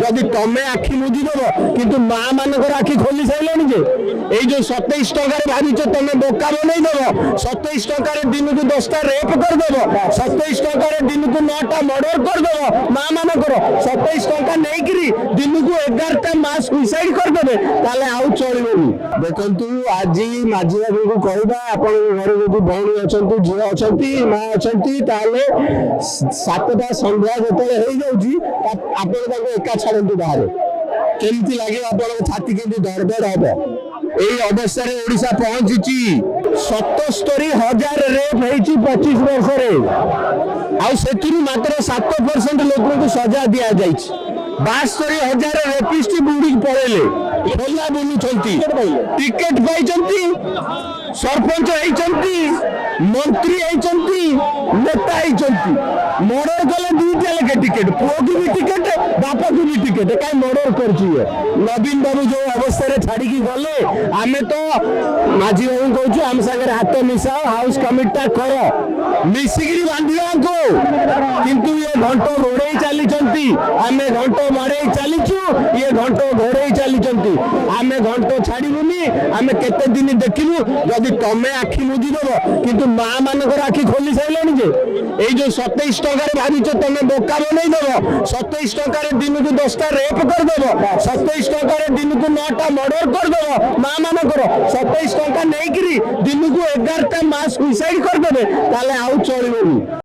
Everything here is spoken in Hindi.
जदि तमे आखि मुझी दब किंतु माँ मानकर आखि खोली सारे जे ये 27 टकर भाविच तुम बोका बनई दब 27 टकर दिन को 10टा रेप करदेव 27 टकर दिन को 9टा मर्डर करदेव माँ मानकर 27 टका नहीं दिन को 11टा माँ सुइसाइड करदे आउ चलनी देखु आज माझी बाबू को कहवा आप घर जो भौणी अच्छा झील अच्छा माँ अच्छा 7टा संध्या जो आप एका छाड़ू बाहर केमती लगे आप छाती के दरदर हम यही अवस्था ओडिशा पहुंची 77,000 रेप हो 25 वर्ष मात्र 7% लोक को सजा दि जाए 72,000 रेपिस्ट बुड़ी पड़े खोला बुलूं टिकेट पाई सरपंच होती मंत्री होती नेता होती मर्डर कले 2टा लेखे टिकेट पुओ की भी टिकेट बाप को भी टिकेट कहीं मर्डर कर नवीन बाबू जो अवस्था छाड़ी गले आमे तो माझी बाबू कहूँ आम सागर हाथ मिसाओ हाउस कमिटा कर मिसिकी बांधा को किंतु ये घंट घोड़े चली आम घंट मड़े चलीचु ये घंट घोड़े चली आम घंट छाड़बूनी आम केते दिन देखलु जदि तमे आखि मुझी दब किंतु माँ मानकर आखि खोली सारे जे ये 27 टकर भाविच तुम बोका बनई दब 27 टकर दिन को 10टा रेप करदेव 27 टकर दिन को 9टा मर्डर करदेव माँ मानकर 27 टका नहीं दिन को 11टा माँ सुइसाइड करदे आउ चलनी।